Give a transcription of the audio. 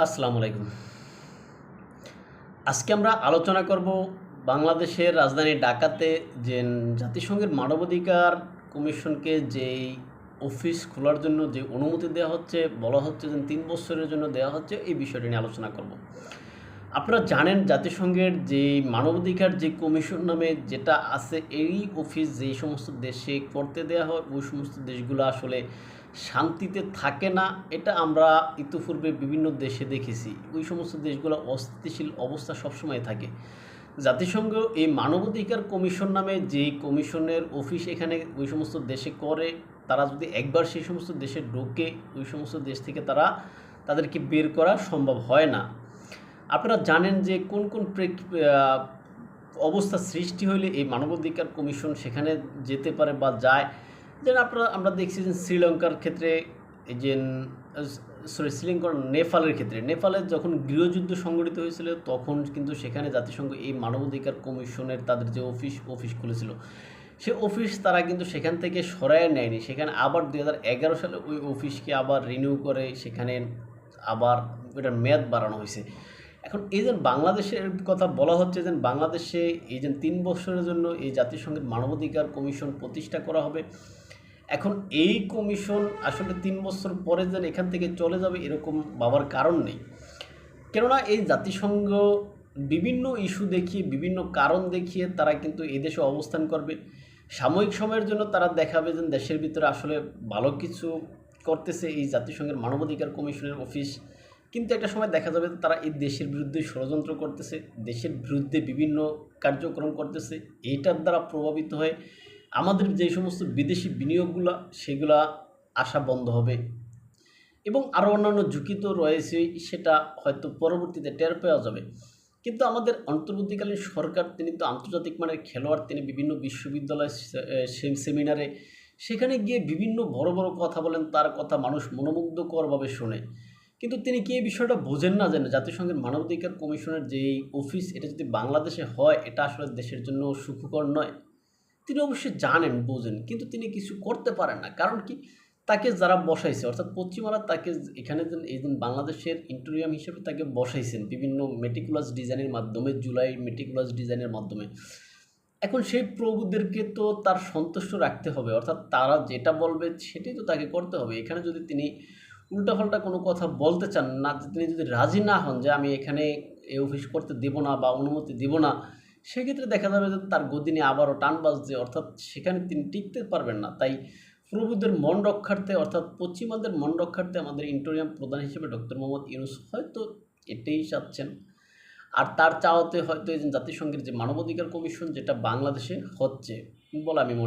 আসসালামু আলাইকুম। আজকে আমরা আলোচনা করব বাংলাদেশের রাজধানী ঢাকাতে যে জাতিসংঘের মানবাধিকার কমিশনকে যেই অফিস খোলার জন্য যে অনুমতি দেওয়া হচ্ছে, বলা হচ্ছে যে ৩ বছরের জন্য দেওয়া হচ্ছে, এই বিষয়টি নিয়ে আলোচনা করব। আপনারা জানেন জাতিসংঘের যে মানবাধিকার যে কমিশন নামে যেটা আছে, এই অফিস যেই সমস্ত দেশে করতে দেওয়া হয়, ওই সমস্ত দেশগুলো আসলে শান্তিতে থাকে না। এটা আমরা ইতিপূর্বে বিভিন্ন দেশে দেখেছি। ওই সমস্ত দেশগুলো অস্থিতিশীল অবস্থা সবসময় থাকে। জাতিসংঘ এই মানবাধিকার কমিশন নামে যেই কমিশনের অফিস এখানে ওই সমস্ত দেশে করে, তারা যদি একবার সেই সমস্ত দেশে ঢোকে, ওই সমস্ত দেশ থেকে তাদেরকে বের করা সম্ভব হয় না। আপনারা জানেন যে কোন কোন অবস্থা সৃষ্টি হলে এই মানবাধিকার কমিশন সেখানে যেতে পারে বা যায়। যেন আমরা দেখছি যে শ্রীলঙ্কার ক্ষেত্রে, এই যে শ্রীলঙ্কার নেপালের ক্ষেত্রে, নেপালে যখন গৃহযুদ্ধ সংঘটিত হয়েছিল তখন কিন্তু সেখানে জাতিসংঘ এই মানবাধিকার কমিশনের তাদের যে অফিস খুলেছিল, সে অফিস তারা কিন্তু সেখান থেকে সরায় নেয়নি। সেখানে আবার 2011 সালে ওই অফিসকে আবার রিনিউ করে সেখানে আবার এটার মেয়াদ বাড়ানো হয়েছে। এখন এই যে বাংলাদেশের কথা বলা হচ্ছে যে বাংলাদেশে এই যে 3 বছরের জন্য এই জাতিসংঘের মানবাধিকার কমিশন প্রতিষ্ঠা করা হবে। এখন এই কমিশন আসলে 3 বছর পরে যেন এখান থেকে চলে যাবে এরকম ভাবার কারণ নেই। কেননা এই জাতিসংঘ বিভিন্ন ইস্যু দেখিয়ে, বিভিন্ন কারণ দেখিয়ে তারা কিন্তু এই দেশে অবস্থান করবে। সাময়িক সময়ের জন্য তারা দেখাবে যে দেশের ভিতরে আসলে ভালো কিছু করতেছে এই জাতিসংঘের মানবাধিকার কমিশনের অফিস। কিন্তু একটা সময় দেখা যাবে তারা এই দেশের বিরুদ্ধে ষড়যন্ত্র করতেছে, দেশের বিরুদ্ধে বিভিন্ন কার্যক্রম করতেছে। এইটার দ্বারা প্রভাবিত হয়ে আমাদের যে সমস্ত বিদেশি বিনিয়োগগুলো সেগুলা আসা বন্ধ হবে এবং আরও অন্যান্য ঝুঁকি তো রয়েছেই, সেটা হয়তো পরবর্তীতে টের পাওয়া যাবে। কিন্তু আমাদের অন্তর্বর্তীকালীন সরকার, তিনি তো আন্তর্জাতিক মানের খেলোয়াড়। তিনি বিভিন্ন বিশ্ববিদ্যালয় সেমিনারে সেখানে গিয়ে বিভিন্ন বড় বড় কথা বলেন, তার কথা মানুষ মনোমুগ্ধকরভাবে শোনে। কিন্তু তিনি কি এই বিষয়টা বোঝেন না যে জাতিসংঘের মানবাধিকার কমিশনের যেই অফিস, এটা যদি বাংলাদেশে হয় এটা আসলে দেশের জন্য সুখকর নয়। তিনি অবশ্যই জানেন, বোঝেন, কিন্তু তিনি কিছু করতে পারেন না। কারণ কি, তাকে যারা বসাইছে অর্থাৎ পশ্চিমারা তাকে এখানে এই দিন বাংলাদেশের ইন্টেরিয়াম হিসেবে তাকে বসাইছেন বিভিন্ন মেটিকুলাস ডিজাইনের মাধ্যমে, জুলাই মেটিকুলাস ডিজাইনের মাধ্যমে। এখন সেই প্রভুদেরকে তো তার সন্তুষ্ট রাখতে হবে, অর্থাৎ তারা যেটা বলবে সেটাই তো তাকে করতে হবে। এখানে যদি তিনি উল্টাপাল্টা কোনো কথা বলতে চান না, তিনি যদি রাজি না হন যে আমি এখানে এই অফিস করতে দেব না বা অনুমতি দেব না, সেক্ষেত্রে দেখা যাবে যে তার গদি নিয়ে আবারও টান বাজছে, অর্থাৎ সেখানে তিনি টিকতে পারবেন না। তাই প্রভুদের মন রক্ষার্থে, অর্থাৎ পশ্চিমাদের মন রক্ষার্থে আমাদের ইন্টেরিয়াম প্রধান হিসেবে ডক্টর মোহাম্মদ ইউনূস হয়তো এটাই চাচ্ছেন। আর তার চাওয়াতে হয়তো এই যে জাতিসংঘের যে মানবাধিকার কমিশন যেটা বাংলাদেশে হচ্ছে বলে আমি